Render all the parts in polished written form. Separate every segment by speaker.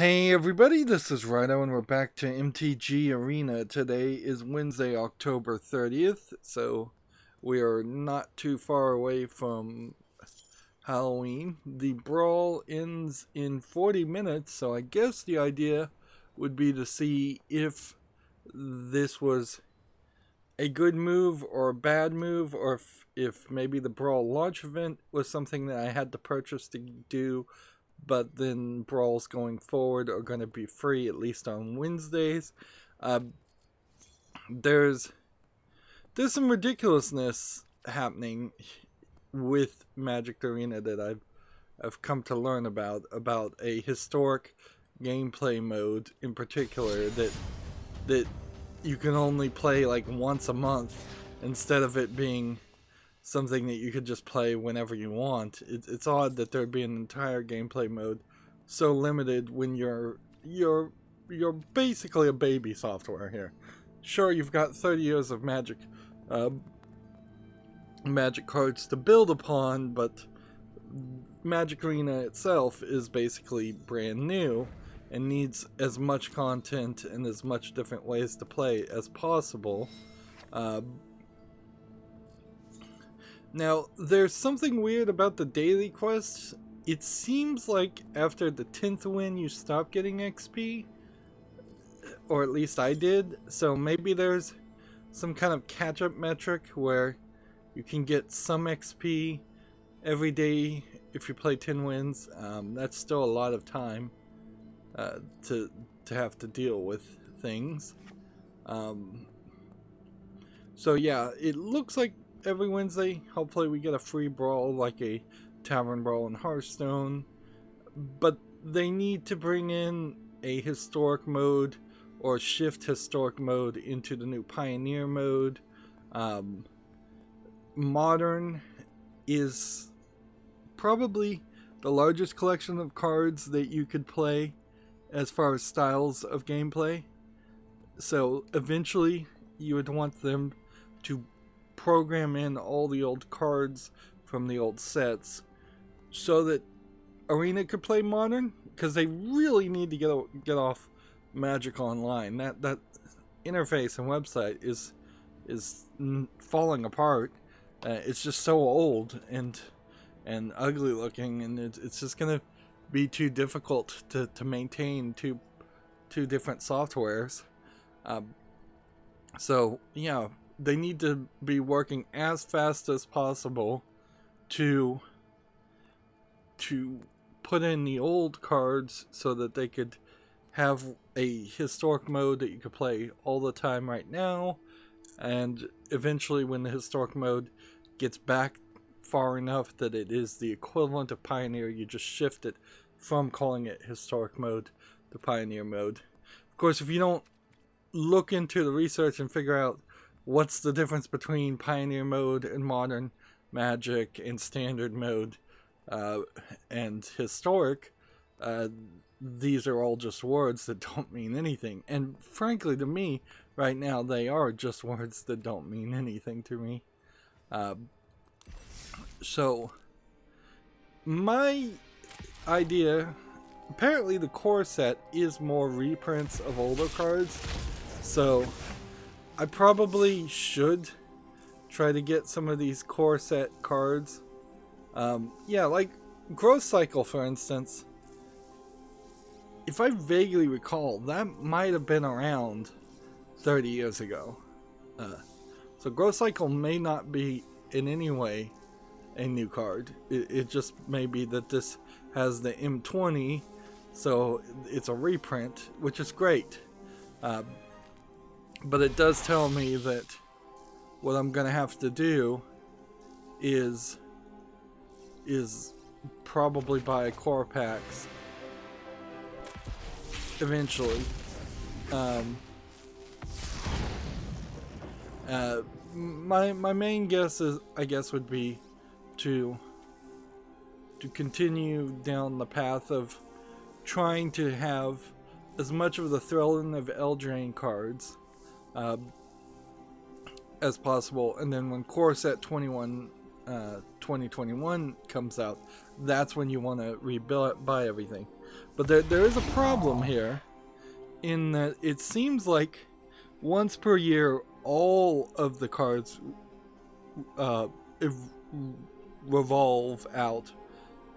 Speaker 1: Hey everybody, this is Rydo and we're back to MTG Arena. Today is Wednesday, October 30th, so we are not too far away from Halloween. The brawl ends in 40 minutes, so I guess the idea would be to see if this was a good move or a bad move, or if maybe the brawl launch event was something that I had to purchase to do, but then brawls going forward are going to be free, at least on Wednesdays. There's some ridiculousness happening with Magic Arena that I've come to learn about a historic gameplay mode in particular that you can only play like once a month instead of it being something that you could just play whenever you want. It's odd that there'd be an entire gameplay mode so limited when you're basically a baby software here. Sure, you've got 30 years of Magic cards to build upon, but Magic Arena itself is basically brand new and needs as much content and as much different ways to play as possible. Now, there's something weird about the daily quests. It seems like after the 10th win you stop getting XP, or at least I did, so maybe there's some kind of catch-up metric where you can get some XP every day if you play 10 wins. That's still a lot of time to have to deal with things. So yeah, it looks like every Wednesday, hopefully we get a free brawl like a Tavern Brawl in Hearthstone, but they need to bring in a historic mode or shift historic mode into the new Pioneer mode. Modern is probably the largest collection of cards that you could play as far as styles of gameplay, so eventually you would want them to program in all the old cards from the old sets so that Arena could play Modern, because they really need to get off Magic Online. That interface and website is falling apart. It's just so old and ugly looking, and it's just gonna be too difficult to maintain two different softwares. So yeah, they need to be working as fast as possible to put in the old cards so that they could have a historic mode that you could play all the time right now, and eventually when the historic mode gets back far enough that it is the equivalent of Pioneer, you just shift it from calling it historic mode to Pioneer mode. Of course, if you don't look into the research and figure out what's the difference between Pioneer mode and Modern Magic and Standard mode and Historic, these are all just words that don't mean anything. And frankly, to me, right now, they are just words that don't mean anything to me. So, my idea, apparently the core set is more reprints of older cards, so I probably should try to get some of these core set cards. Yeah, like Growth Cycle, for instance. If I vaguely recall, that might have been around 30 years ago. So Growth Cycle may not be in any way a new card. It just may be that this has the M20, so it's a reprint, which is great. But it does tell me that what I'm going to have to do is probably buy core packs eventually. My main guess would be to continue down the path of trying to have as much of the Thrillin' of Eldraine cards as possible, and then when Core Set 2021 comes out, that's when you want to buy everything. But there is a problem here in that it seems like once per year all of the cards revolve out,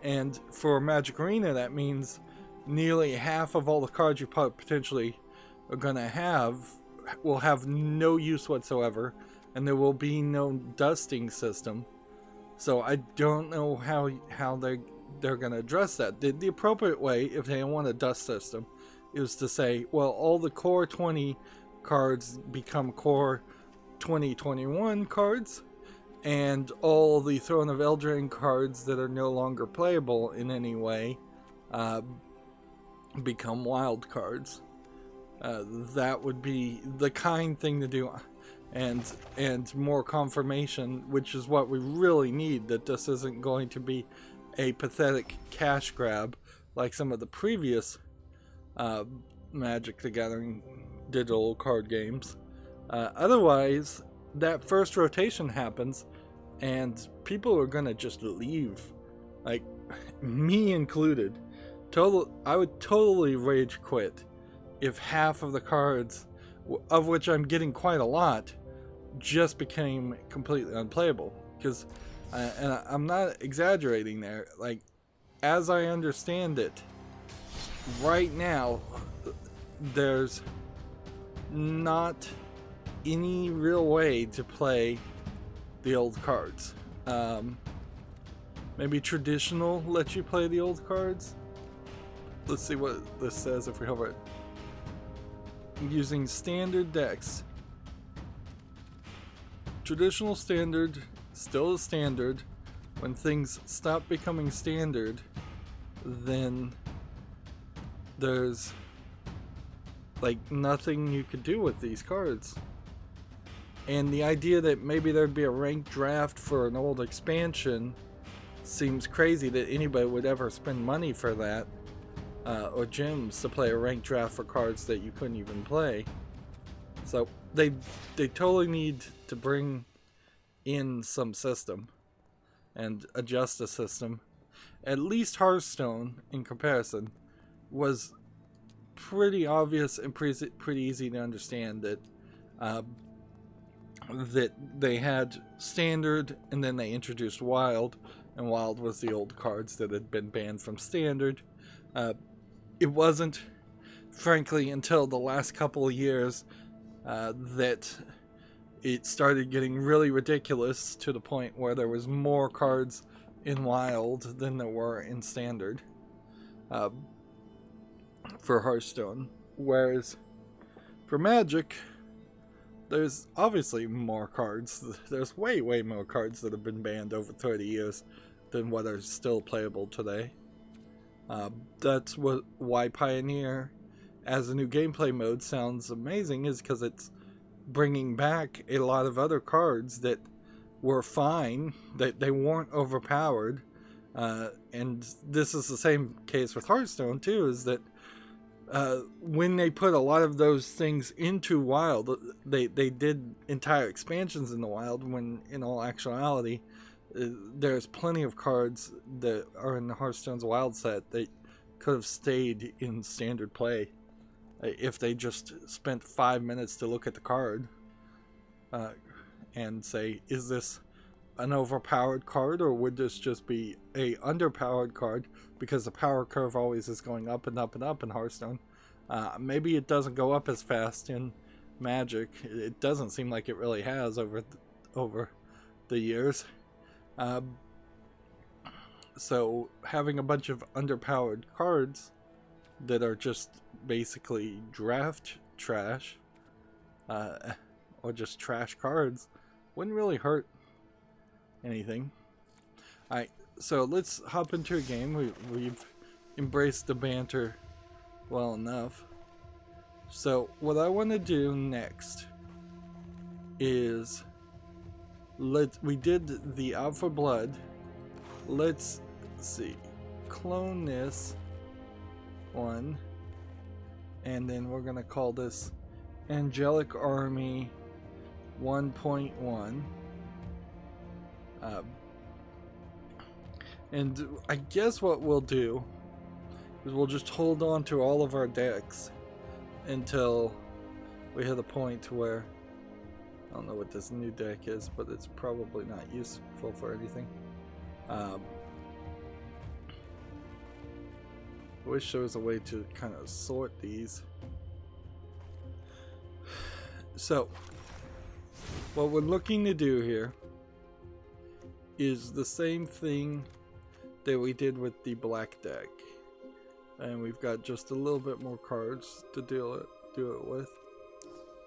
Speaker 1: and for Magic Arena that means nearly half of all the cards you potentially are gonna have will have no use whatsoever, and there will be no dusting system. So I don't know how they're gonna address that. The appropriate way, if they don't want a dust system, is to say, well, all the core 20 cards become core 2021 cards, and all the Throne of Eldraine cards that are no longer playable in any way become wild cards. That would be the kind thing to do, and more confirmation, which is what we really need, that this isn't going to be a pathetic cash grab like some of the previous Magic the Gathering digital card games. Otherwise, that first rotation happens and people are gonna just leave, like me included. I would totally rage quit if half of the cards, of which I'm getting quite a lot, just became completely unplayable. Because, and I'm not exaggerating there, like, as I understand it, right now, there's not any real way to play the old cards. Maybe traditional lets you play the old cards. Let's see what this says if we hover it. Using standard decks. Traditional standard, still a standard. When things stop becoming standard, then there's like nothing you could do with these cards. And the idea that maybe there'd be a ranked draft for an old expansion seems crazy, that anybody would ever spend money for that, or gems to play a ranked draft for cards that you couldn't even play. So they totally need to bring in some system and adjust the system. At least Hearthstone, in comparison, was pretty obvious and pretty easy to understand that that they had standard and then they introduced wild, and wild was the old cards that had been banned from standard. It wasn't, frankly, until the last couple of years that it started getting really ridiculous, to the point where there was more cards in wild than there were in standard for Hearthstone. Whereas for Magic, there's obviously more cards. There's way more cards that have been banned over 30 years than what are still playable today. That's why Pioneer as a new gameplay mode sounds amazing, is because it's bringing back a lot of other cards that were fine, that they weren't overpowered. And this is the same case with Hearthstone too, is that when they put a lot of those things into wild, they did entire expansions in the wild, when in all actuality there's plenty of cards that are in the Hearthstone's wild set that could have stayed in standard play if they just spent 5 minutes to look at the card and say, is this an overpowered card, or would this just be a underpowered card, because the power curve always is going up and up and up in Hearthstone. Maybe it doesn't go up as fast in Magic. It doesn't seem like it really has over the years. So having a bunch of underpowered cards that are just basically draft trash, or just trash cards, wouldn't really hurt anything. Alright, so let's hop into a game. We've embraced the banter well enough. So what I want to do next is, we did the Out for Blood. Let's see, clone this one, and then we're gonna call this Angelic Army 1.1. And I guess what we'll do is we'll just hold on to all of our decks until we hit a point where, I don't know what this new deck is, but it's probably not useful for anything. I wish there was a way to kind of sort these. So, what we're looking to do here is the same thing that we did with the black deck. And we've got just a little bit more cards to do it with.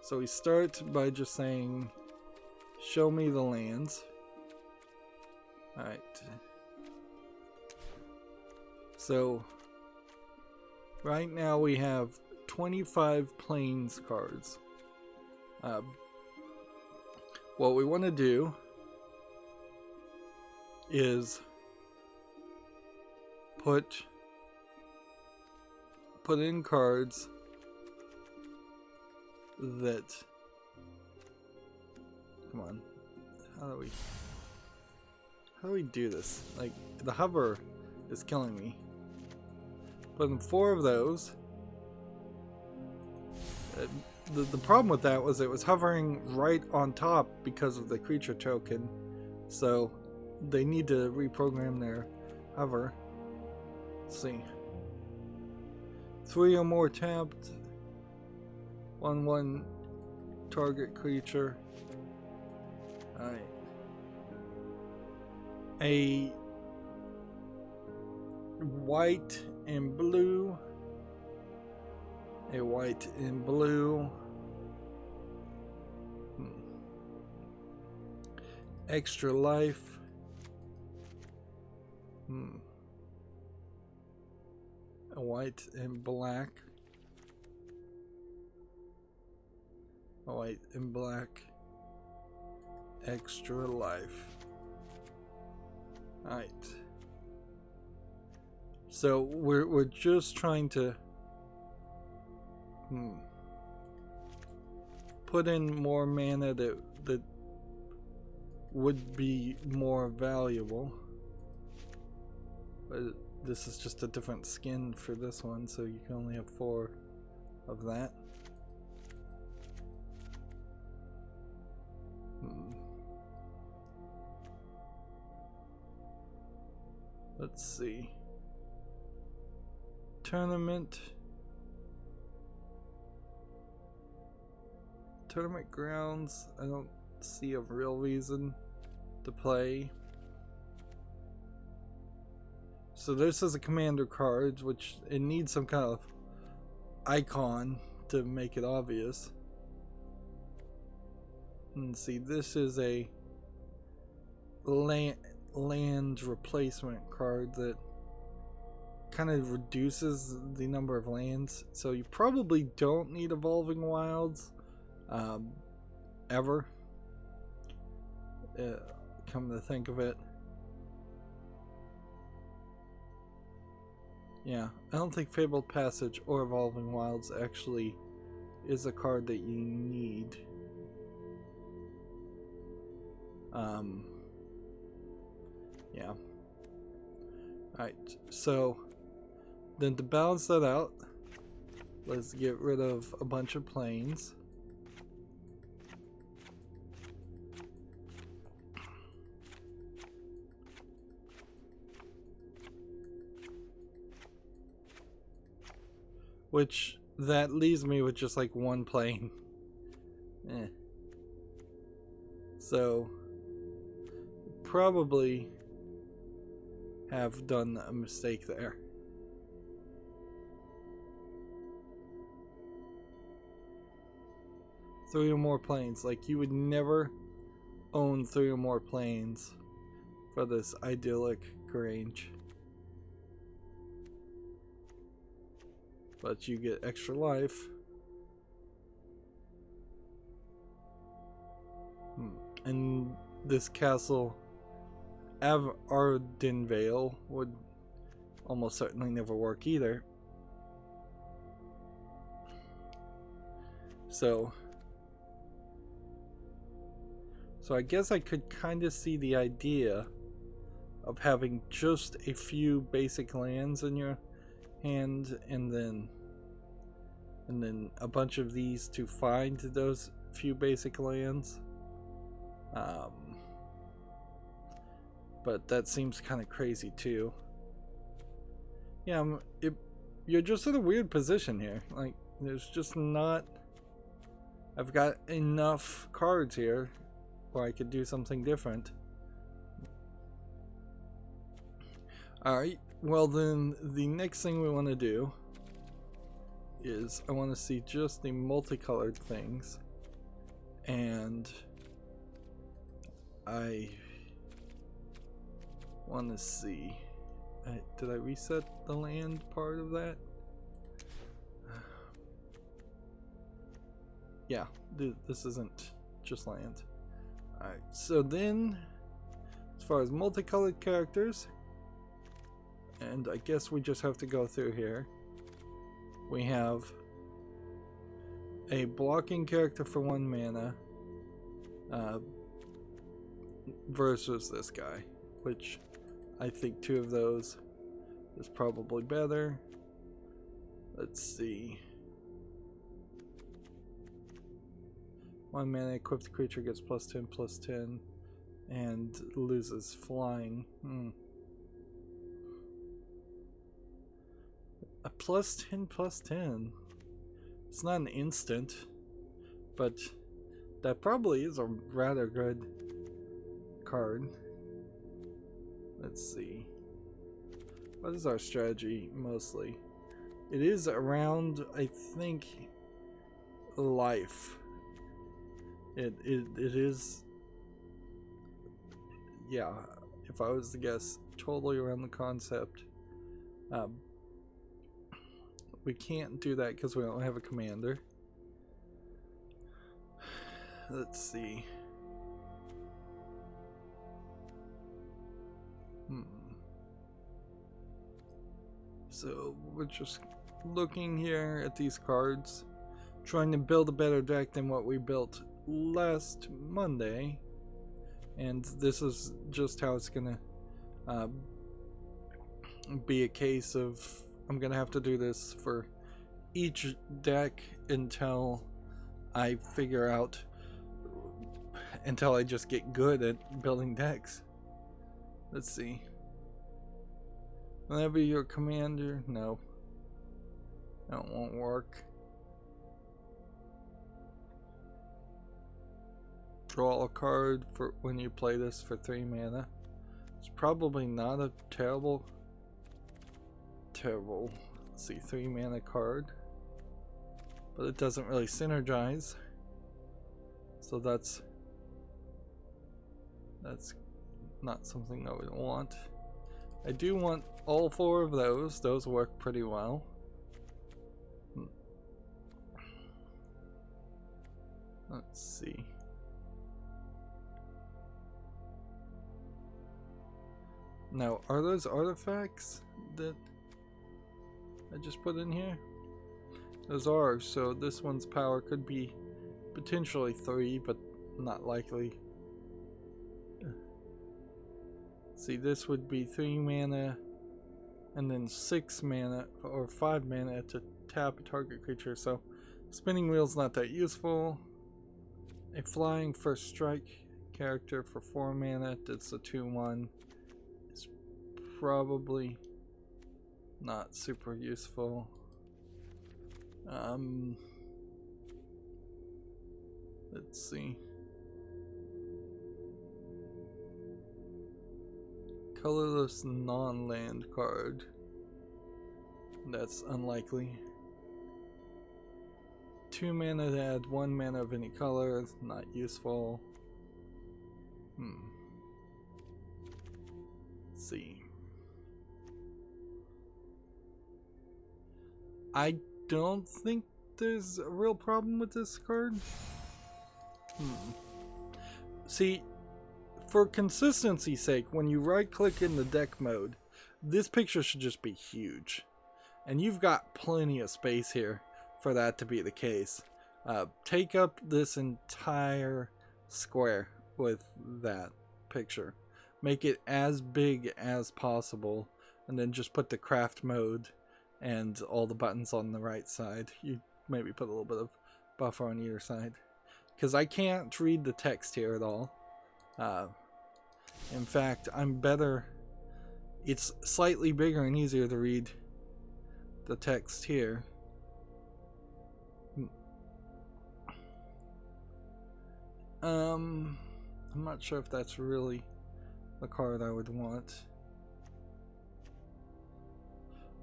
Speaker 1: So we start by just saying, show me the lands. Alright. So, right now we have 25 plains cards. What we want to do is put in cards that, come on, how do we do this? Like, the hover is killing me. Put in 4 of those. The problem with that was it was hovering right on top because of the creature token, so they need to reprogram their hover. Let's see. 3 or more tapped. 1/1 target creature. Alright. A white and blue. A white and blue. Extra life. A white and black. A white and black. Extra life. Alright. So we're just trying to put in more mana that would be more valuable. But this is just a different skin for this one, so you can only have 4 of that. Let's see. Tournament grounds. I don't see a real reason to play. So this is a commander card, which it needs some kind of icon to make it obvious. And see, this is a land replacement card that kind of reduces the number of lands. So you probably don't need Evolving Wilds ever. Come to think of it. Yeah, I don't think Fabled Passage or Evolving Wilds actually is a card that you need. Yeah. Alright, so then to balance that out, let's get rid of a bunch of planes. Which, that leaves me with just like 1 plane. So, probably have done a mistake there. Three or more planes. Like, you would never own 3 or more planes for this idyllic Grange. But you get extra life. And this castle, Ardenvale, would almost certainly never work either. So I guess I could kind of see the idea of having just a few basic lands in your hand, and then a bunch of these to find those few basic lands. But that seems kind of crazy too. Yeah, you're just in a weird position here. Like, there's just not... I've got enough cards here where I could do something different. Alright, well then the next thing we want to do is I want to see just the multicolored things, and I want to see, did I reset the land part of that? Yeah, this isn't just land. Alright, so then as far as multicolored characters, and I guess we just have to go through here. We have a blocking character for 1 mana versus this guy, which I think 2 of those is probably better. Let's see. 1 mana, equipped creature gets +10/+10 and loses flying. A +10/+10. It's not an instant, but that probably is a rather good card. Let's see. What is our strategy mostly? It is around, I think, life. It is, yeah, if I was to guess, totally around the concept. We can't do that because we don't have a commander. Let's see. So we're just looking here at these cards, trying to build a better deck than what we built last Monday, and this is just how it's gonna be a case of I'm gonna have to do this for each deck until I figure out, until I just get good at building decks. Let's see. Whenever your commander, no, that won't work. Draw a card for when you play this for 3 mana. It's probably not a terrible, let's see, 3 mana card, but it doesn't really synergize, so that's not something I would want. I do want all 4 of those work pretty well. Let's see. Now, are those artifacts that I just put in here? Those are, so this one's power could be potentially 3, but not likely. See, this would be 3 mana and then 6 mana or 5 mana to tap a target creature, so spinning wheel's not that useful. A flying first strike character for 4 mana that's a 2/1 is probably not super useful. Let's see. Colorless non-land card. That's unlikely. 2 mana to add 1 mana of any color is not useful. Let's see. I don't think there's a real problem with this card. See, for consistency's sake, when you right click in the deck mode, this picture should just be huge. And you've got plenty of space here for that to be the case. Take up this entire square with that picture. Make it as big as possible, and then just put the craft mode and all the buttons on the right side. You maybe put a little bit of buffer on either side, because I can't read the text here at all. In fact, I'm better. It's slightly bigger and easier to read the text here. I'm not sure if that's really the card I would want.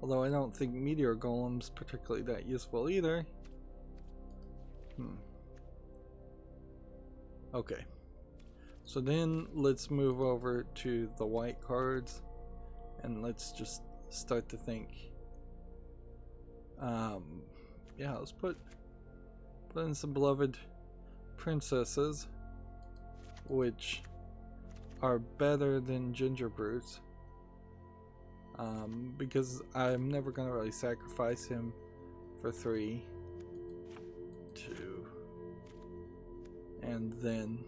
Speaker 1: Although I don't think Meteor Golem's particularly that useful either. Okay. So then let's move over to the white cards and let's just start to think. Yeah, let's put in some beloved princesses, which are better than ginger brutes, because I'm never gonna really sacrifice him for 3, 2, and then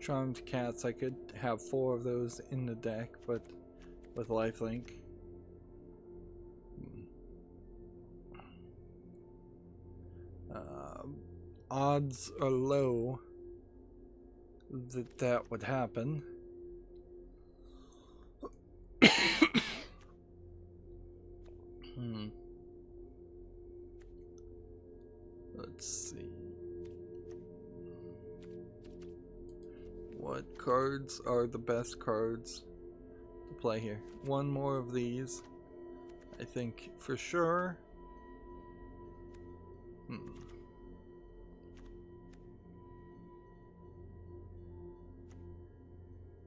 Speaker 1: charmed cats. I could have 4 of those in the deck, but with lifelink. Odds are low that would happen. Let's see. What cards are the best cards to play here? One more of these, I think, for sure.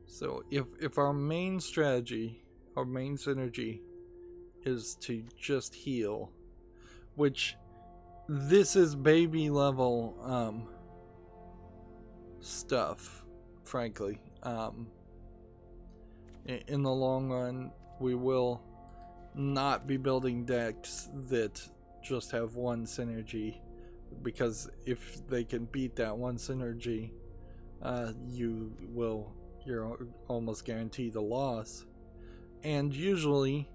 Speaker 1: So if our main strategy, our main synergy is to just heal, which this is baby level stuff, frankly. In the long run, we will not be building decks that just have one synergy, because if they can beat that one synergy, you're almost guaranteed a loss. And usually,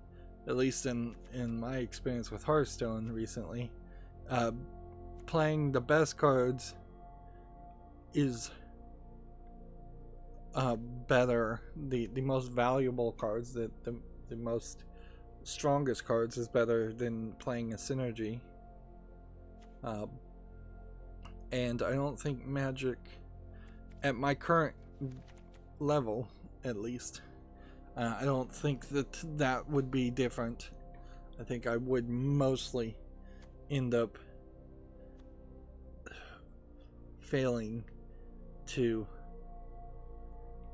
Speaker 1: at least in my experience with Hearthstone recently, playing the best cards is better. The most valuable cards, the most strongest cards, is better than playing a synergy. And I don't think Magic, at my current level at least, I don't think that would be different. I think I would mostly end up failing to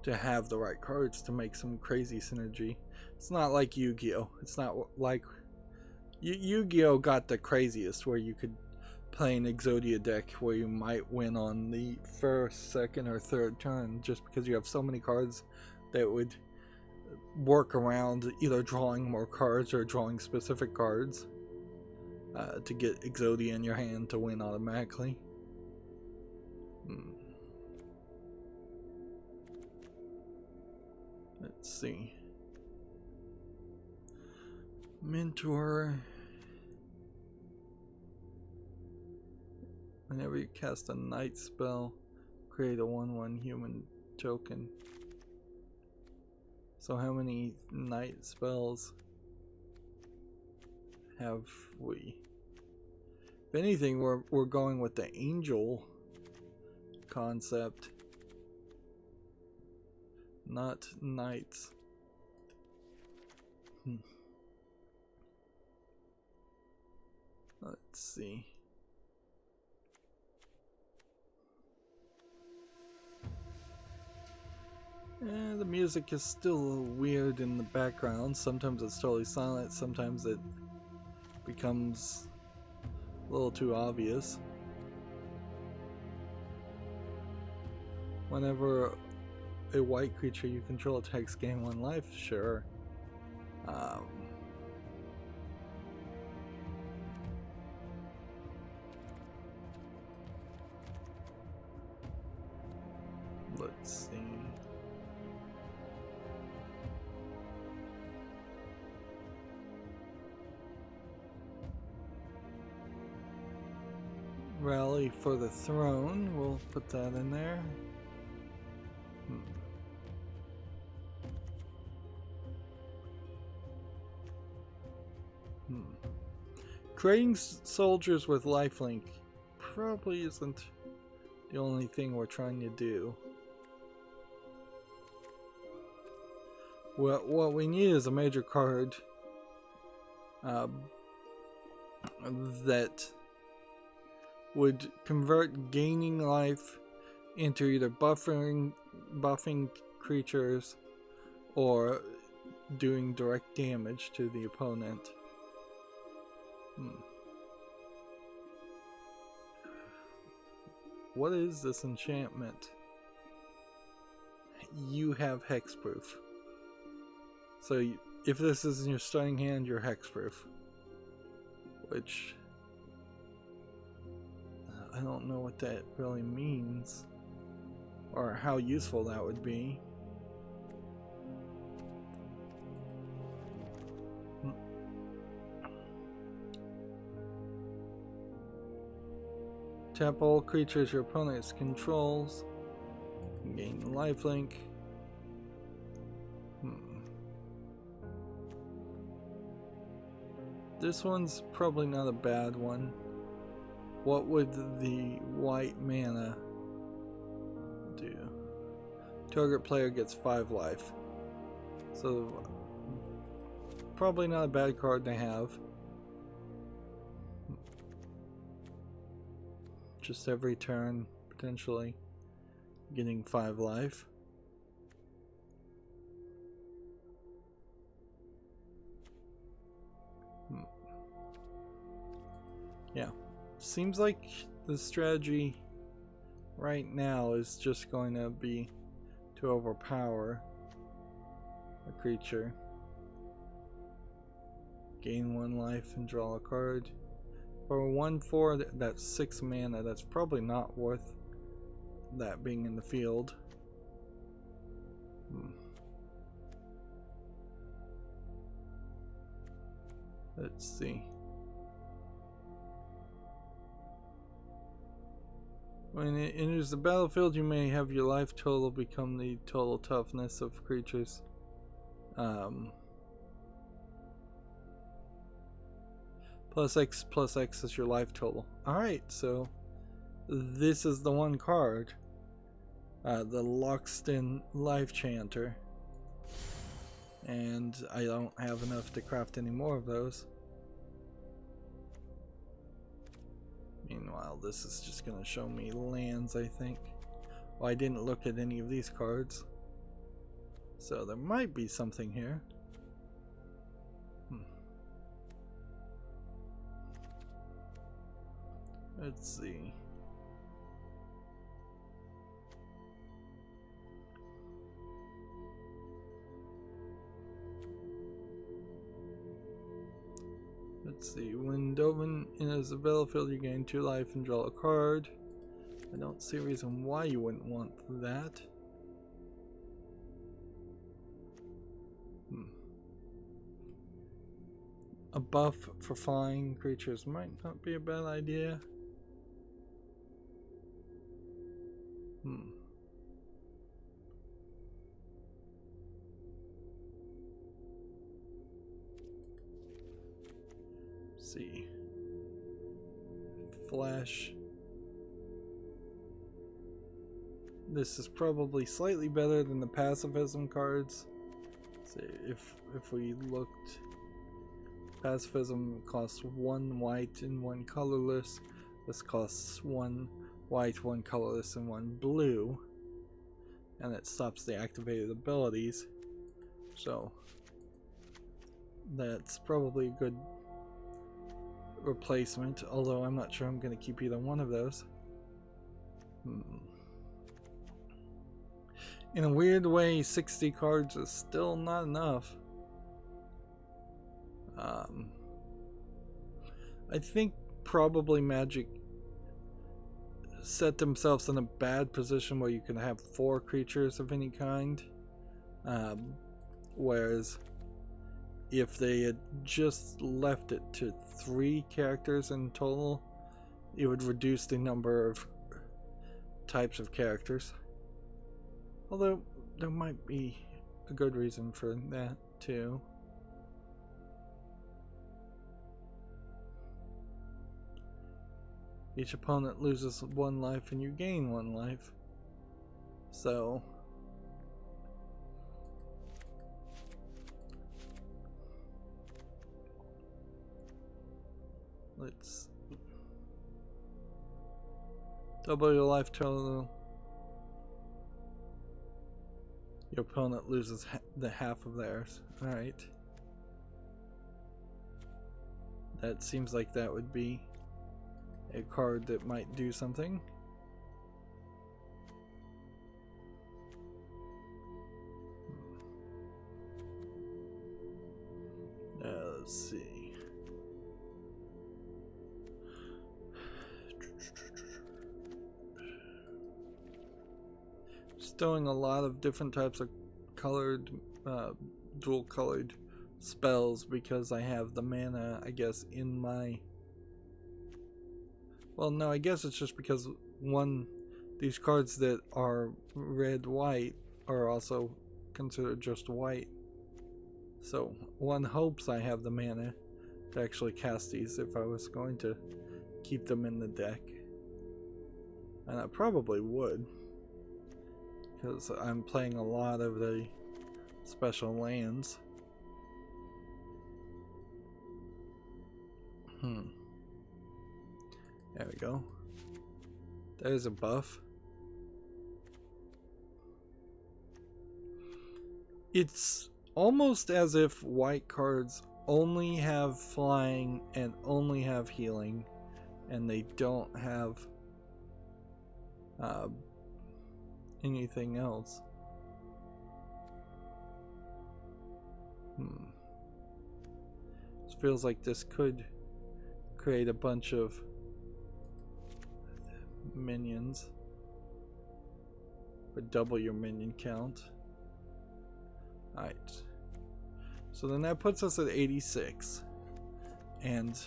Speaker 1: have the right cards to make some crazy synergy. It's not like Yu-Gi-Oh! It's not like Yu-Gi-Oh! Got the craziest, where you could play an Exodia deck where you might win on the first, second, or third turn, just because you have so many cards that would work around either drawing more cards or drawing specific cards to get Exodia in your hand to win automatically. Let's see. Mentor. Whenever you cast a night spell, create a 1/1 human token. So how many night spells have we? If anything, we're going with the angel concept, not knights. Let's see. The music is still weird in the background. Sometimes it's totally silent, sometimes it becomes a little too obvious. Whenever a white creature you control attacks, gain 1 life, sure. Let's see. Rally for the throne. We'll put that in there. Creating soldiers with lifelink probably isn't the only thing we're trying to do. Well, what we need is a major card that would convert gaining life into either buffing creatures or doing direct damage to the opponent. What is this enchantment? You have hexproof. So if this is in your starting hand, you're hexproof. Which I don't know what that really means or how useful that would be. Tap all creatures your opponent controls. Gain lifelink. This one's probably not a bad one. What would the white mana do? Target player gets 5 life. So probably not a bad card to have. Just every turn, potentially getting 5 life. Yeah, seems like the strategy right now is just going to be to overpower a creature, gain 1 life and draw a card. For 1/4, that's 6 mana. That's probably not worth that being in the field. Let's see. When it enters the battlefield, you may have your life total become the total toughness of creatures. Plus X is your life total. Alright, so this is the one card. The Lockston Life Chanter. And I don't have enough to craft any more of those. Meanwhile, this is just going to show me lands, I think. Well, I didn't look at any of these cards. So there might be something here. Let's see. Let's see. When Dovin enters the battlefield, you gain 2 life and draw a card. I don't see a reason why you wouldn't want that. A buff for flying creatures might not be a bad idea. Let's see. Flash. This is probably slightly better than the pacifism cards. See if we looked, pacifism costs 1 white and 1 colorless. This costs 1 white, 1 colorless, and 1 blue, and it stops the activated abilities. So that's probably a good replacement, although I'm not sure I'm going to keep either one of those. In a weird way, 60 cards is still not enough. I think probably Magic set themselves in a bad position where you can have 4 creatures of any kind, whereas if they had just left it to 3 characters in total, it would reduce the number of types of characters. Although there might be a good reason for that too. Each opponent loses 1 life and you gain 1 life. So let's double your life total. Your opponent loses the half of theirs. Alright. That seems like that would be a card that might do something. Let's see. Just doing a lot of different types of colored, dual colored spells because I have the mana, I guess, in my... Well, no, I guess it's just because these cards that are red-white are also considered just white. So one hopes I have the mana to actually cast these if I was going to keep them in the deck. And I probably would, because I'm playing a lot of the special lands. There we go. There's a buff. It's almost as if white cards only have flying and only have healing, and they don't have anything else. It feels like this could create a bunch of minions, or double your minion count. Alright, so then that puts us at 86, and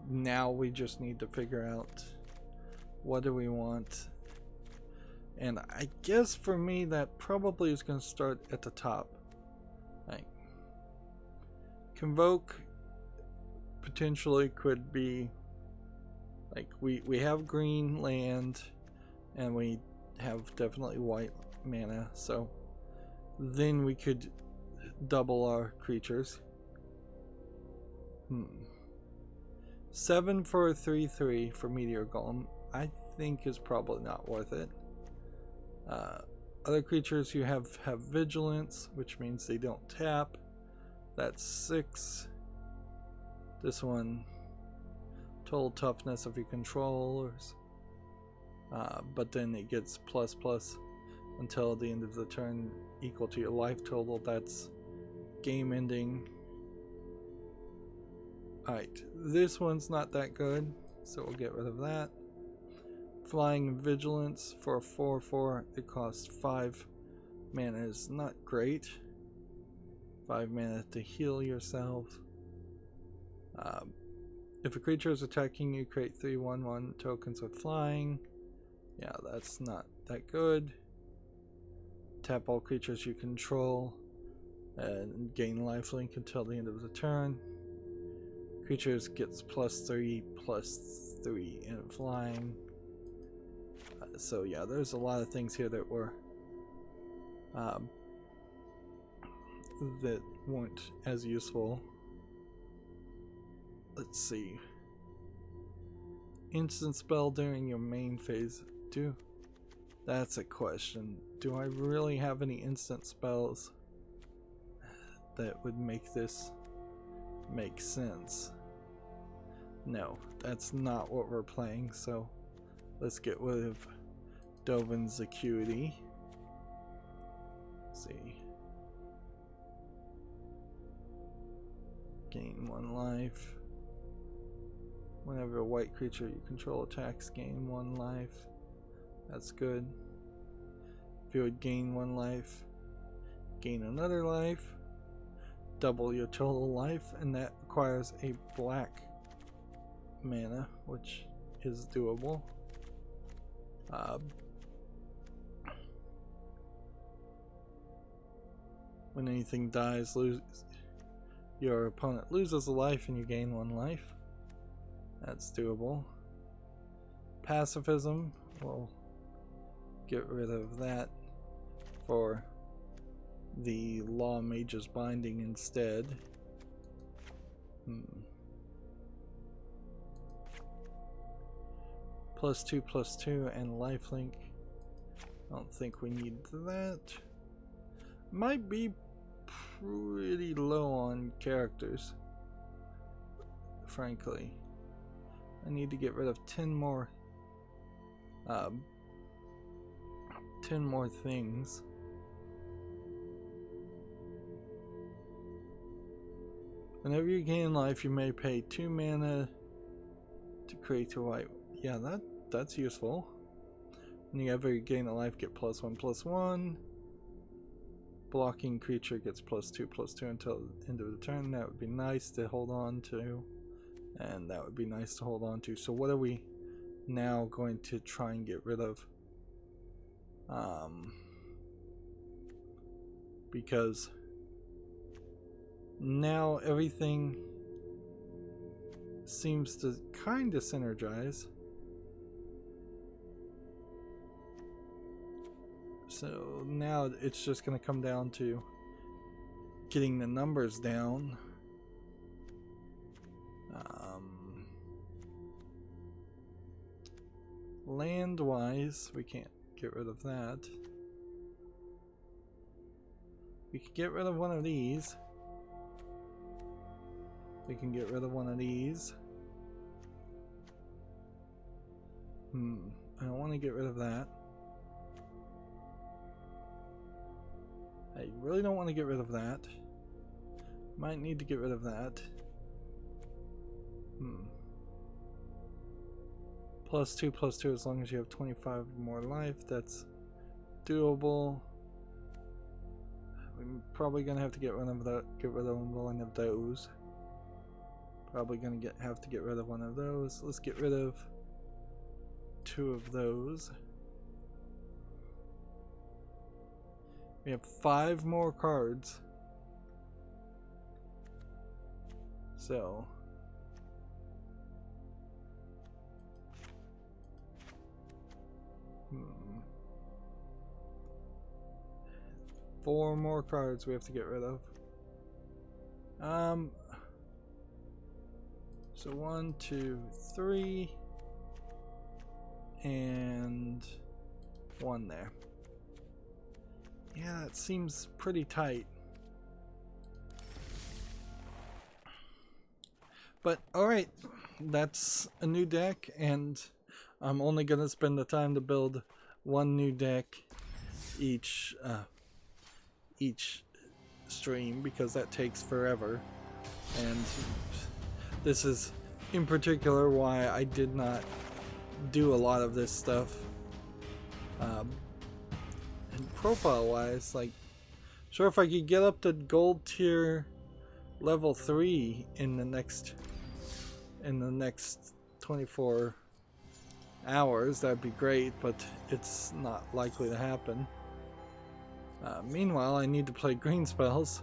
Speaker 1: now we just need to figure out what do we want. And I guess for me that probably is going to start at the top. Like, Convoke potentially could be like, we have green land and we have definitely white mana, so then we could double our creatures. 7 for a 3/3 for Meteor Golem, I think is probably not worth it. Other creatures you have vigilance, which means they don't tap. That's 6. This one, total toughness of your controllers, but then it gets ++ until the end of the turn, equal to your life total. That's game ending. Alright, this one's not that good, so we'll get rid of that. Flying and Vigilance for a 4/4, it costs 5 mana, is not great. 5 mana to heal yourself. If a creature is attacking you, create 3/1/1 tokens with flying. Yeah, that's not that good. Tap all creatures you control and gain lifelink until the end of the turn. Creatures gets +3/+3 in flying. So yeah, there's a lot of things here that were that weren't as useful. Let's see. Instant spell during your main phase. That's a question. Do I really have any instant spells that would make this make sense? No, that's not what we're playing, so let's get rid of Dovin's Acuity. Let's see. Gain 1 life. Whenever a white creature you control attacks, gain 1 life. That's good. If you would gain 1 life, gain another life, double your total life, and that requires a black mana, which is doable. When anything dies, your opponent loses a life and you gain 1 life. That's doable. Pacifism, we'll get rid of that for the Law Mage's Binding instead. +2/+2 and lifelink. I don't think we need that. Might be pretty low on characters, frankly. I need to get rid of 10 more things. Whenever you gain life, you may pay 2 mana to create a white. Yeah, that's useful. Whenever you gain a life, get +1/+1. Blocking creature gets +2/+2 until the end of the turn. That would be nice to hold on to. And that would be nice to hold on to. So what are we now going to try and get rid of? Because now everything seems to kind of synergize. So now it's just going to come down to getting the numbers down. Land-wise, we can't get rid of that. We could get rid of one of these. We can get rid of one of these. I don't want to get rid of that. I really don't want to get rid of that. Might need to get rid of that. +2/+2 as long as you have 25 more life. That's doable. We're probably gonna have to get rid of one of those. Probably gonna have to get rid of one of those. Let's get rid of 2 of those. We have 5 more cards. So 4 more cards we have to get rid of. So 1, 2, 3, and 1 there. Yeah, it seems pretty tight. But alright, that's a new deck, and I'm only gonna spend the time to build 1 new deck each stream, because that takes forever. And this is in particular why I did not do a lot of this stuff. And profile wise, like, sure, if I could get up to gold tier level 3 in the next 24 hours, that'd be great, but it's not likely to happen. Meanwhile, I need to play green spells,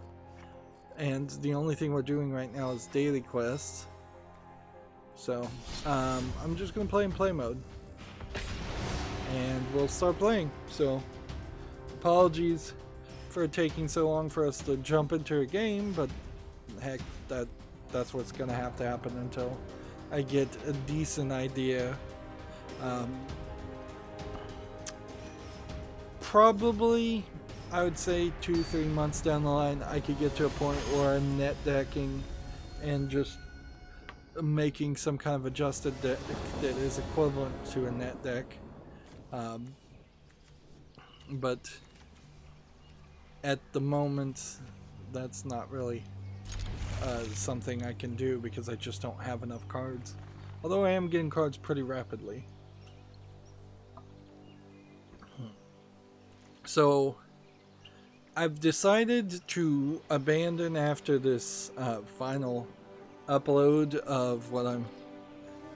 Speaker 1: and the only thing we're doing right now is daily quests. So I'm just gonna play in play mode, and we'll start playing. So apologies for it taking so long for us to jump into a game, but heck, that's what's gonna have to happen until I get a decent idea. Probably, I would say 2-3 months down the line, I could get to a point where I'm net decking and just making some kind of adjusted deck that is equivalent to a net deck. But at the moment, that's not really something I can do, because I just don't have enough cards. Although I am getting cards pretty rapidly. So I've decided to abandon after this final upload of what I'm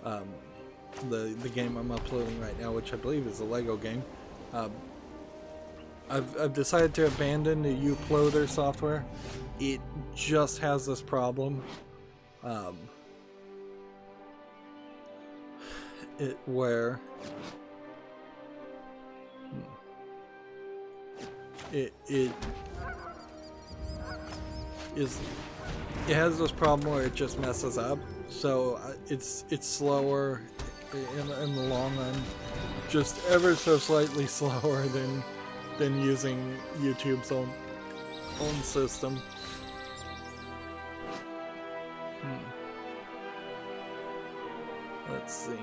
Speaker 1: the game I'm uploading right now, which I believe is a Lego game. I've decided to abandon the Uploader software. It just has this problem. Where it has this problem where it just messes up. So it's slower in the long run, just ever so slightly slower than using YouTube's own system. Let's see.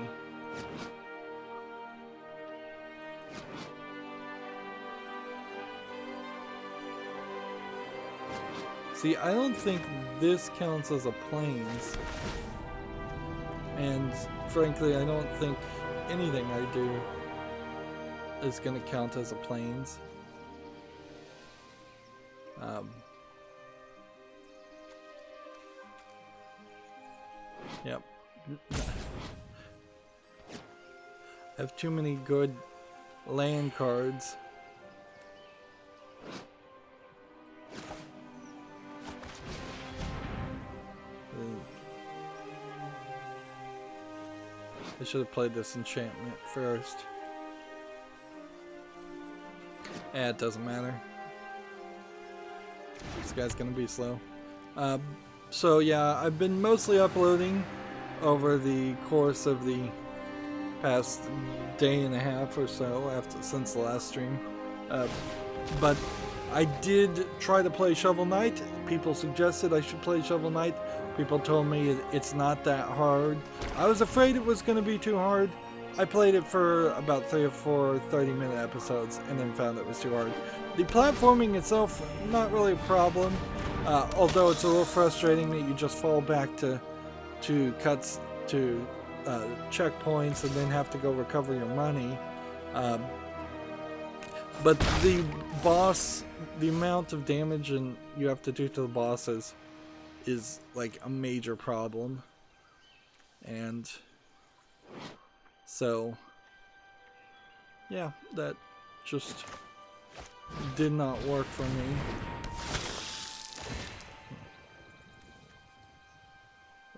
Speaker 1: See, I don't think this counts as a planes. And frankly, I don't think anything I do is going to count as a planes. Yep. I have too many good land cards. I should have played this enchantment first. It doesn't matter. This guy's gonna be slow. So yeah, I've been mostly uploading over the course of the past day and a half or so since the last stream. But I did try to play Shovel Knight. People suggested I should play Shovel Knight. People told me it's not that hard. I was afraid it was going to be too hard. I played it for about 3 or 4 30-minute episodes and then found it was too hard. The platforming itself, not really a problem. Although it's a little frustrating that you just fall back to cuts to checkpoints and then have to go recover your money. But the boss, the amount of damage and you have to do to the bosses is like a major problem. And so yeah, that just did not work for me.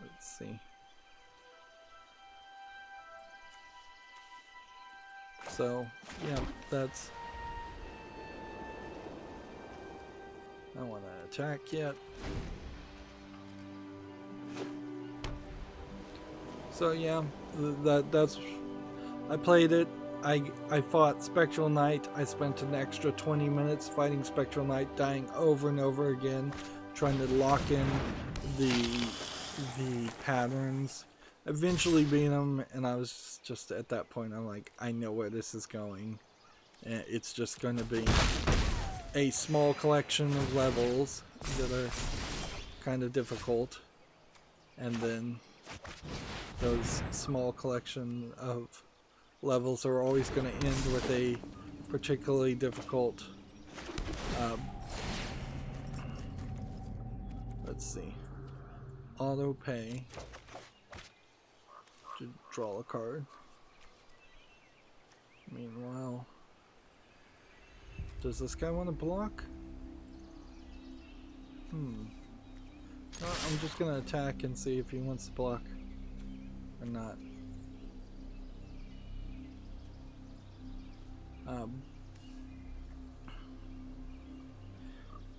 Speaker 1: Let's see. So yeah, that's, I don't want to attack yet. So yeah, that's, I played it. I fought Spectral Knight. I spent an extra 20 minutes fighting Spectral Knight, dying over and over again, trying to lock in the patterns. Eventually beat him, and I was just at that point, I'm like, I know where this is going. And it's just going to be a small collection of levels that are kind of difficult, and then those small collection of levels are always going to end with a particularly difficult let's see, auto pay to draw a card. Meanwhile, does this guy want to block? I'm just gonna attack and see if he wants to block or not.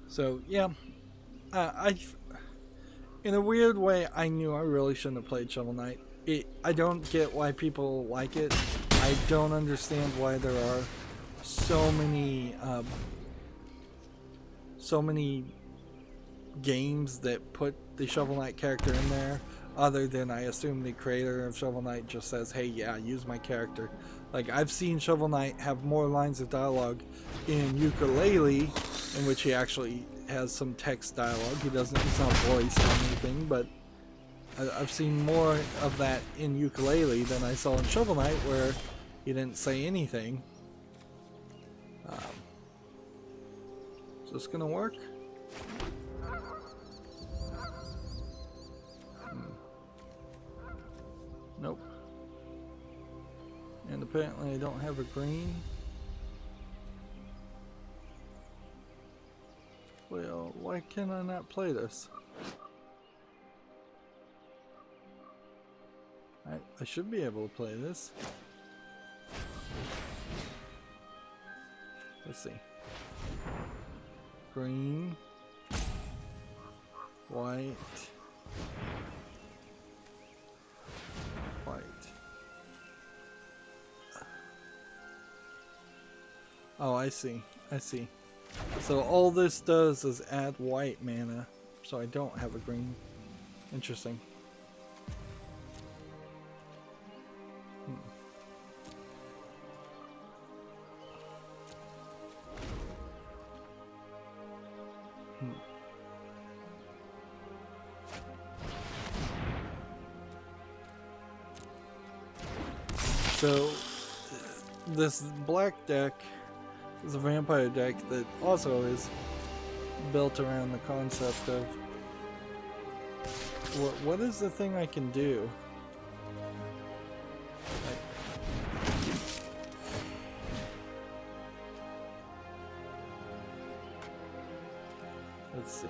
Speaker 1: So yeah, in a weird way, I knew I really shouldn't have played Shovel Knight. I don't get why people like it. I don't understand why there are so many games that put the Shovel Knight character in there, other than I assume the creator of Shovel Knight just says, hey, yeah, use my character. Like, I've seen Shovel Knight have more lines of dialogue in Ukulele, in which he actually has some text dialogue. He's not voiced or anything, but I've seen more of that in Ukulele than I saw in Shovel Knight, where he didn't say anything. Is this gonna work? Nope. And apparently I don't have a green. Well, why can I not play this? I should be able to play this. Let's see. Green. White. White. Oh, I see. I see. So all this does is add white mana, so I don't have a green. Interesting. So this black deck is a vampire deck that also is built around the concept of what is the thing I can do? Let's see.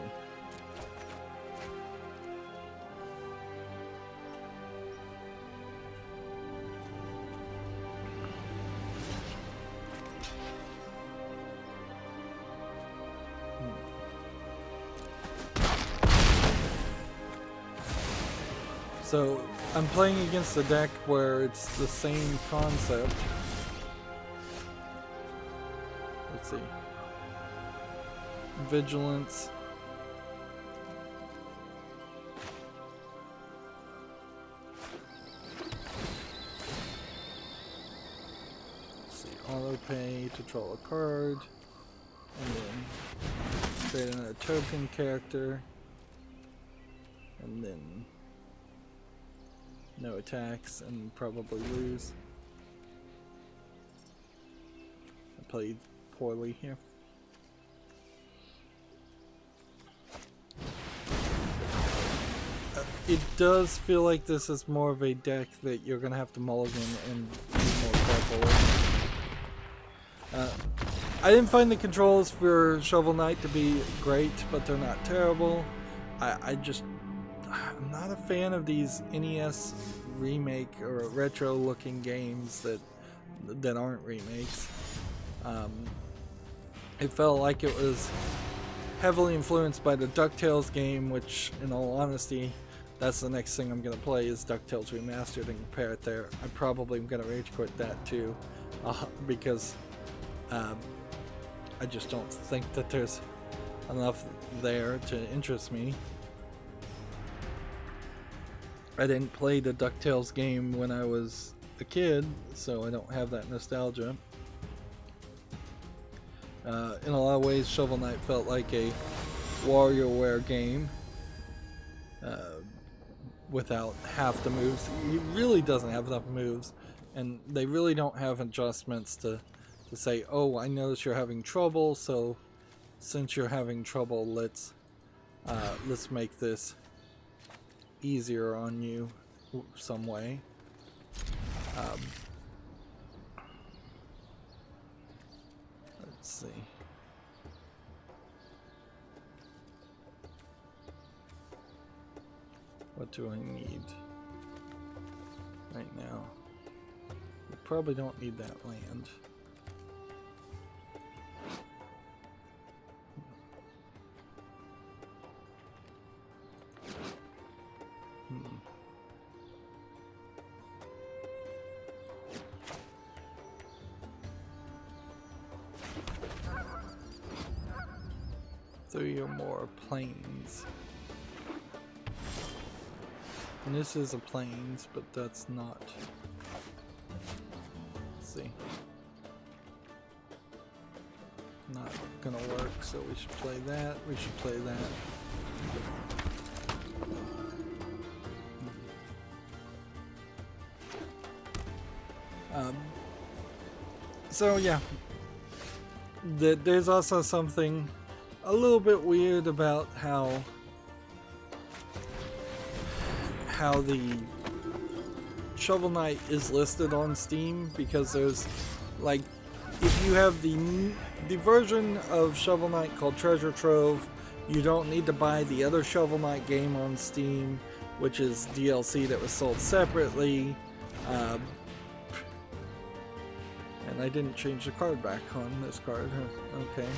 Speaker 1: So I'm playing against a deck where it's the same concept. Let's see. Vigilance. Let's see. Auto pay to draw a card. And then create another token character. And then no attacks and probably lose. I played poorly here. It does feel like this is more of a deck that you're gonna have to mulligan and be more careful with. I didn't find the controls for Shovel Knight to be great, but they're not terrible. I'm not a fan of these NES remake or retro looking games that aren't remakes. It felt like it was heavily influenced by the DuckTales game, which in all honesty, that's the next thing I'm going to play is DuckTales Remastered and compare it there. I probably am going to rage quit that too, because I just don't think that there's enough there to interest me. I didn't play the DuckTales game when I was a kid, so I don't have that nostalgia. In a lot of ways, Shovel Knight felt like a WarioWare game without half the moves. He really doesn't have enough moves, and they really don't have adjustments to say, oh, I notice you're having trouble, so since you're having trouble, let's make this easier on you some way. Let's see. What do I need right now? We probably don't need that land. Three or more plains. And this is a plains, but that's not. Let's see. Not gonna work, so we should play that. We should play that. So yeah, there's also something a little bit weird about how the Shovel Knight is listed on Steam because there's, like, if you have the version of Shovel Knight called Treasure Trove, you don't need to buy the other Shovel Knight game on Steam, which is DLC that was sold separately. And I didn't change the card back on this card. Okay.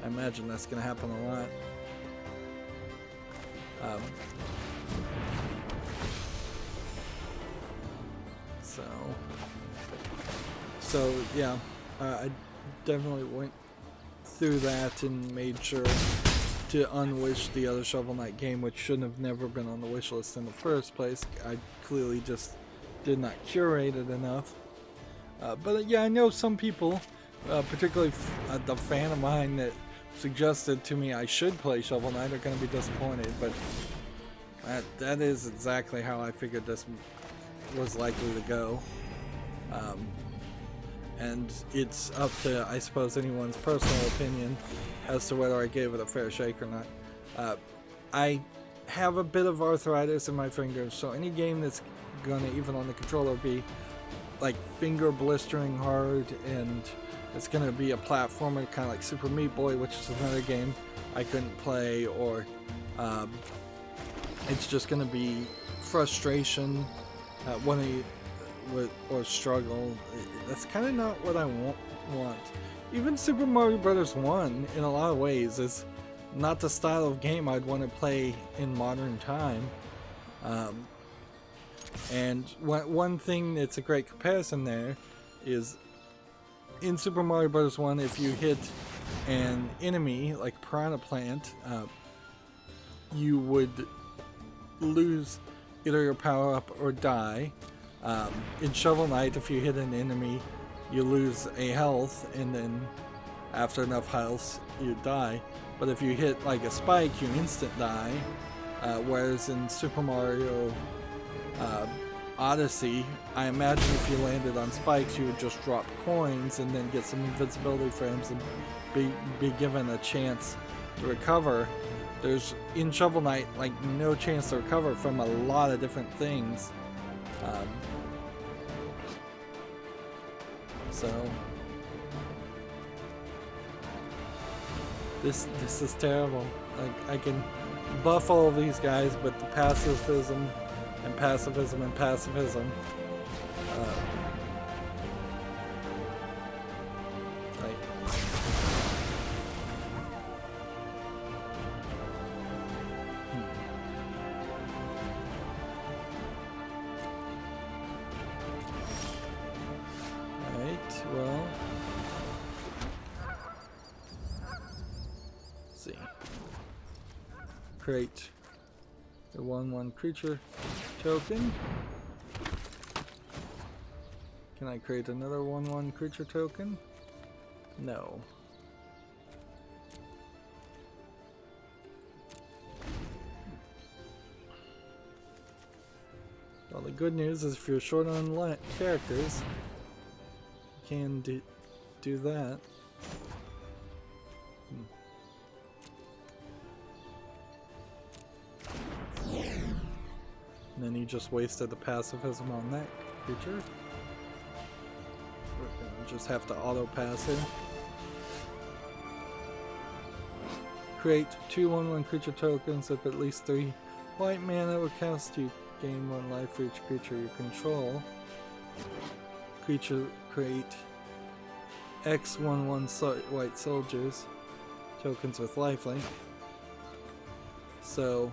Speaker 1: I imagine that's going to happen a lot. So yeah, I definitely went through that and made sure to unwish the other Shovel Knight game, which shouldn't have never been on the wish list in the first place. I clearly just did not curate it enough. But yeah, I know some people, particularly the fan of mine that suggested to me I should play Shovel Knight, are going to be disappointed, but that is exactly how I figured this was likely to go. And it's up to, I suppose, anyone's personal opinion as to whether I gave it a fair shake or not. I have a bit of arthritis in my fingers, so any game that's gonna, even on the controller, be like finger blistering hard, and it's gonna be a platformer kind of like Super Meat Boy, which is another game I couldn't play, or it's just gonna be frustration or struggle. That's kind of not what I want. Even Super Mario Bros. 1, in a lot of ways, is not the style of game I'd want to play in modern time. And one thing that's a great comparison there is in Super Mario Bros. 1, if you hit an enemy like Piranha Plant, you would lose either your power up or die. In Shovel Knight, if you hit an enemy, you lose a health, and then after enough health, you die. But if you hit like a spike, you instant die. Whereas in Super Mario Odyssey, I imagine if you landed on spikes, you would just drop coins and then get some invincibility frames and be given a chance to recover. There's, in Shovel Knight, like no chance to recover from a lot of different things. So this is terrible. I can buff all of these guys, but the pacifism and pacifism and pacifism, well, let's see. Create the 1/1 creature token. Can I create another 1/1 creature token? No. Well, the good news is if you're short on characters, can do that. And then you just wasted the pacifism on that creature. We're gonna just have to auto pass it. Create 2 1/1 creature tokens. If at least 3 white mana will cast, you gain 1 life for each creature you control. Create X 1/1 white soldiers, tokens with lifelink. So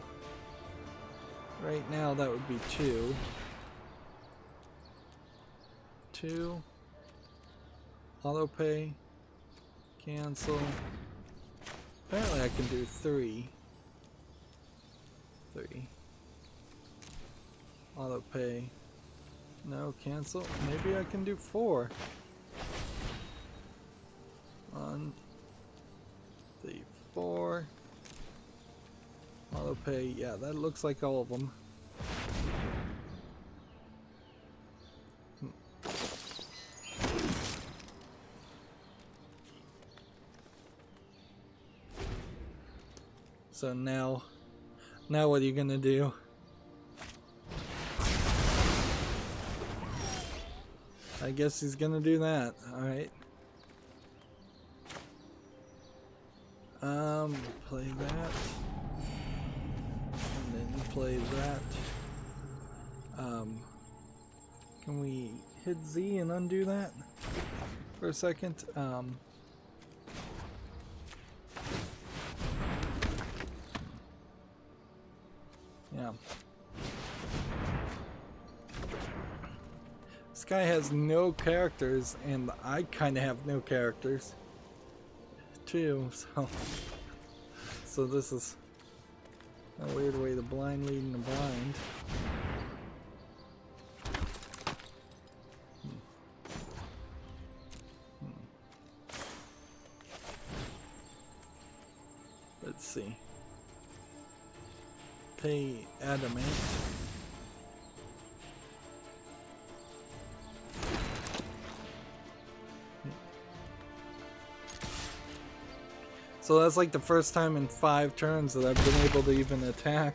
Speaker 1: right now that would be 2. 2. Auto pay. Cancel. Apparently I can do 3. 3. Auto pay. No, cancel. Maybe I can do 4. 1, 3, 4. Auto pay. Yeah, that looks like all of them. So now what are you gonna do? I guess he's gonna do that. Alright. Play that. And then play that. Can we hit Z and undo that for a second? Yeah. This guy has no characters, and I kind of have no characters too, so this is a weird way the blind leading the blind. Let's see. Pay adamant. So that's like the first time in 5 turns that I've been able to even attack.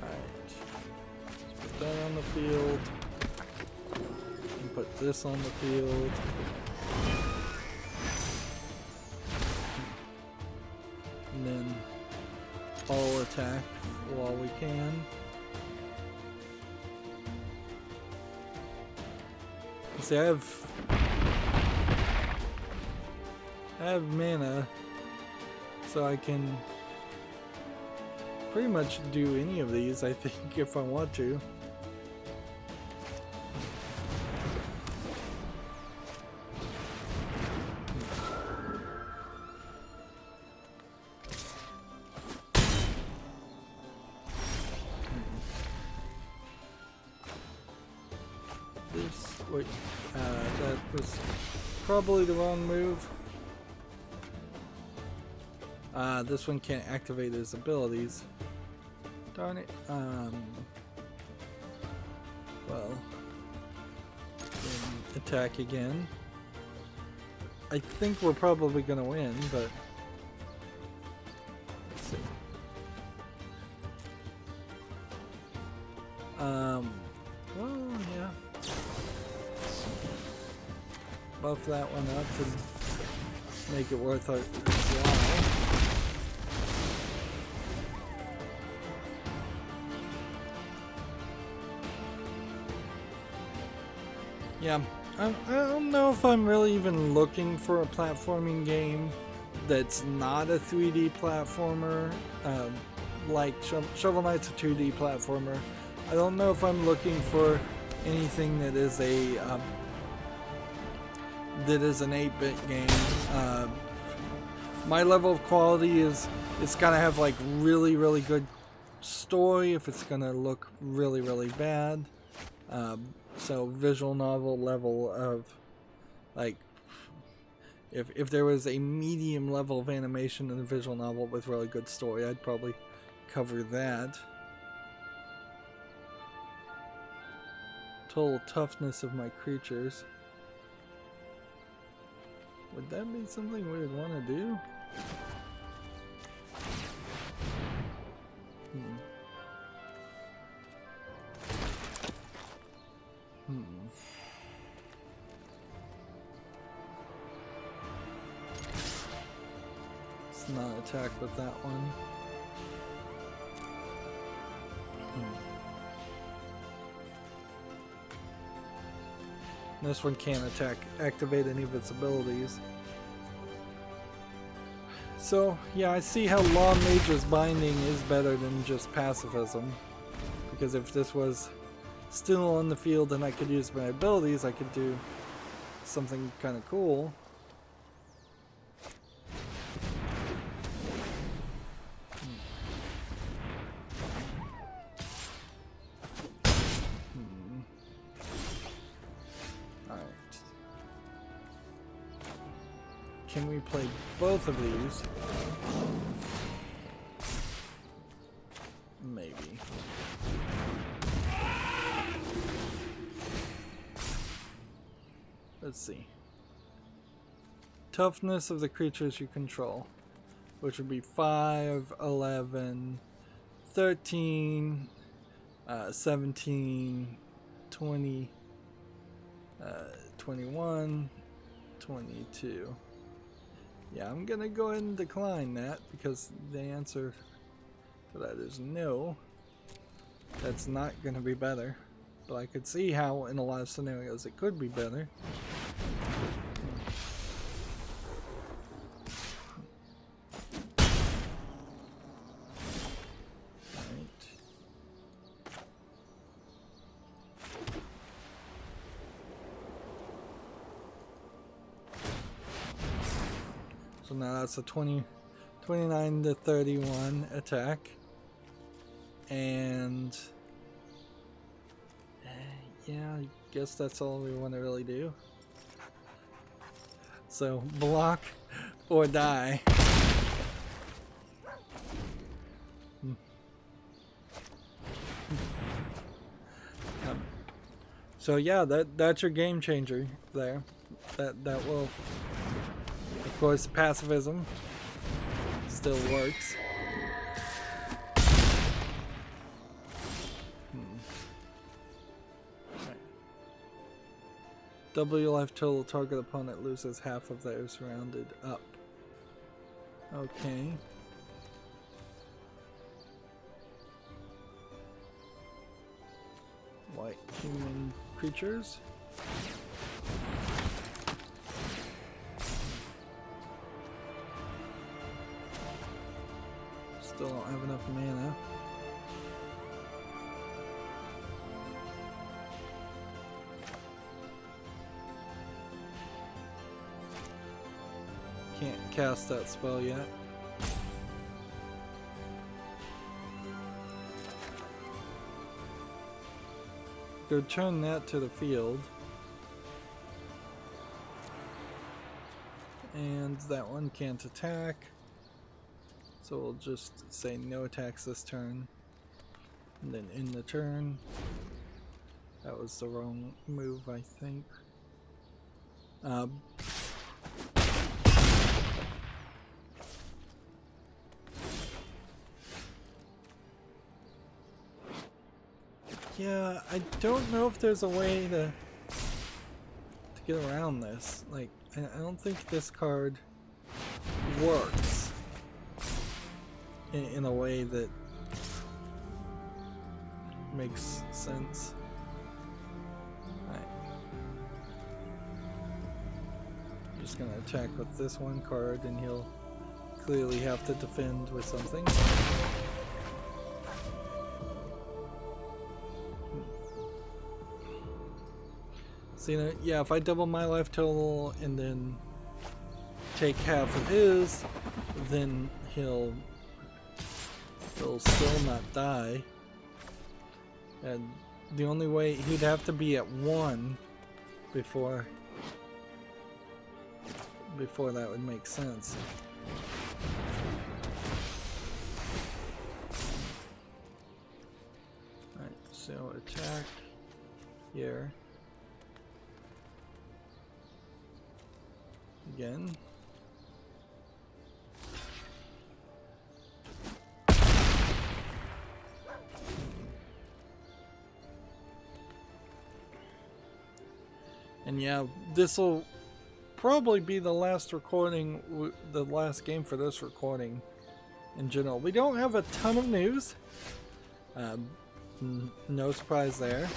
Speaker 1: Alright. Put that on the field. And put this on the field. And then all attack while we can. See, I have mana, so I can pretty much do any of these, I think, if I want to. Wait, that was probably the wrong move. This one can't activate his abilities. Darn it. Well, then attack again. I think we're probably gonna win, but let's see. Well, yeah. Buff that one up and make it worth our while. Yeah, I don't know if I'm really even looking for a platforming game that's not a 3D platformer. Like Shovel Knight's a 2D platformer. I don't know if I'm looking for anything that is a that is an 8-bit game. My level of quality is it's gotta have like really good story if it's gonna look really bad. So visual novel level of like if there was a medium level of animation in a visual novel with really good story, I'd probably cover that. Total toughness of my creatures. Would that be something we would want to do? Let's not attack with that one. This one can't activate any of its abilities. So, yeah, I see how Law Mage's Binding is better than just pacifism. Because if this was still on the field and I could use my abilities, I could do something kind of cool. Can we play both of these? Maybe. Let's see. Toughness of the creatures you control. which would be 5, 11, 13, 17, 20, 21, 22. Yeah, I'm gonna go ahead and decline that because the answer to that is no. That's not gonna be better. But I could see how in a lot of scenarios it could be better. So now that's a 29 to 31 attack. And yeah, I guess that's all we want to really do. So block or die. So yeah, that's your game changer there. That will, of course, pacifism still works. Right. Double your life total, target opponent loses half of theirs rounded up. Okay. White human creatures. Still don't have enough mana. Can't cast that spell yet. Go turn that to the field. And that one can't attack. So we'll just say no attacks this turn. And then end the turn. That was the wrong move, I think. Yeah, I don't know if there's a way to get around this. Like, I don't think this card works in a way that makes sense. Alright. I'm just gonna attack with this one card and he'll clearly have to defend with something. So, you know, yeah, if I double my life total and then take half of his, then he'll still not die. And the only way, he'd have to be at 1 before that would make sense. Alright, so attack here. Again. And yeah, this will probably be the last recording, the last game for this recording in general. We don't have a ton of news. No surprise there.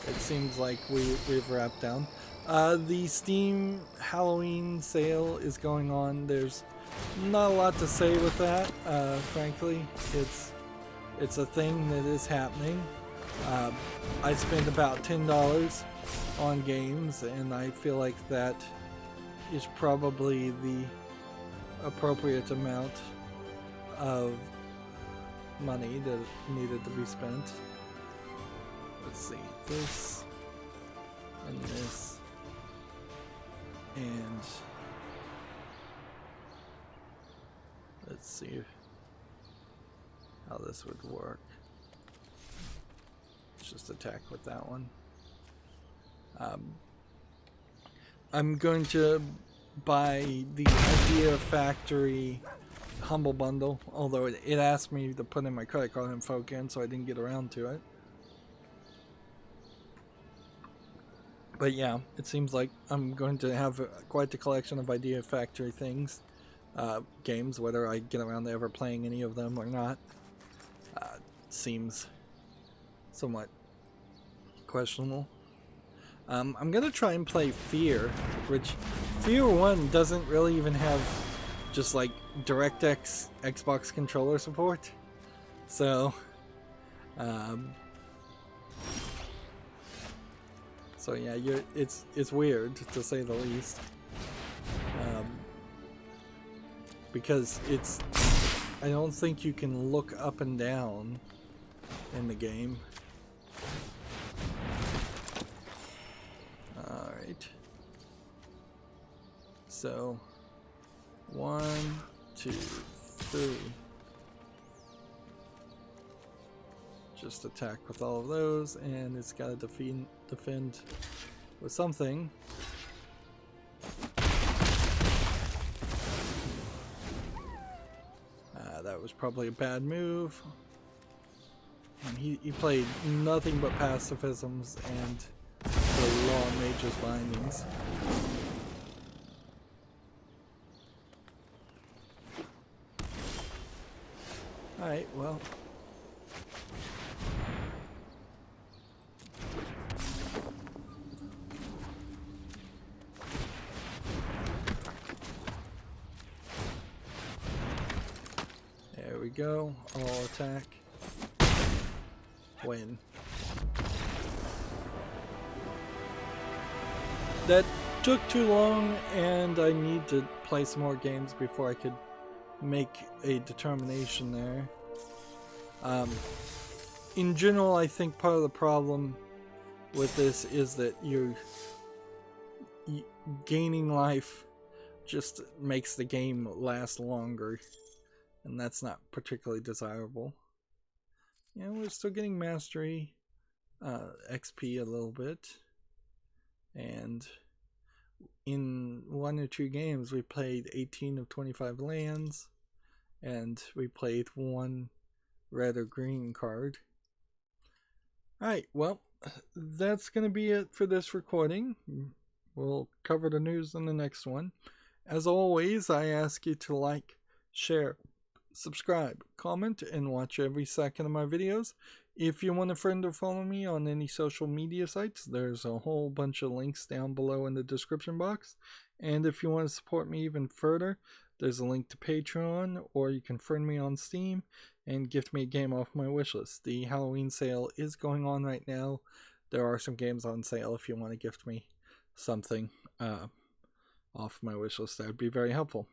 Speaker 1: It seems like we've wrapped down. The Steam Halloween sale is going on. There's not a lot to say with that, frankly. It's a thing that is happening. I spent about $10 on games, and I feel like that is probably the appropriate amount of money that needed to be spent. Let's see, this and this. And let's see how this would work. Let's just attack with that one. I'm going to buy the Idea Factory Humble Bundle, although it asked me to put in my credit card info again, so I didn't get around to it. But yeah, it seems like I'm going to have quite the collection of Idea Factory things, games, whether I get around to ever playing any of them or not. Seems somewhat questionable. I'm gonna try and play Fear, which Fear 1 doesn't really even have just like DirectX Xbox controller support. So, so yeah, it's weird to say the least. Because I don't think you can look up and down in the game. Alright. So, 1, 2, 3. Just attack with all of those, and it's got to defend with something. That was probably a bad move. And he played nothing but pacifisms and the Law Mage's bindings. Alright, well. There we go. All attack. Win. That took too long, and I need to play some more games before I could make a determination there. In general, I think part of the problem with this is that you gaining life just makes the game last longer, and that's not particularly desirable. Yeah, we're still getting mastery, XP a little bit, and in 1 or 2 games we played 18 of 25 lands, and we played 1 red or green card. Alright, well, that's going to be it for this recording. We'll cover the news in the next one. As always, I ask you to like, share, subscribe, comment, and watch every second of my videos. If you want a friend or follow me on any social media sites, there's a whole bunch of links down below in the description box. And if you want to support me even further, there's a link to Patreon, or you can friend me on Steam and gift me a game off my wishlist. The Halloween sale is going on right now. There are some games on sale if you want to gift me something off my wishlist. That would be very helpful.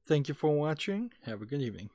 Speaker 1: Thank you for watching. Have a good evening.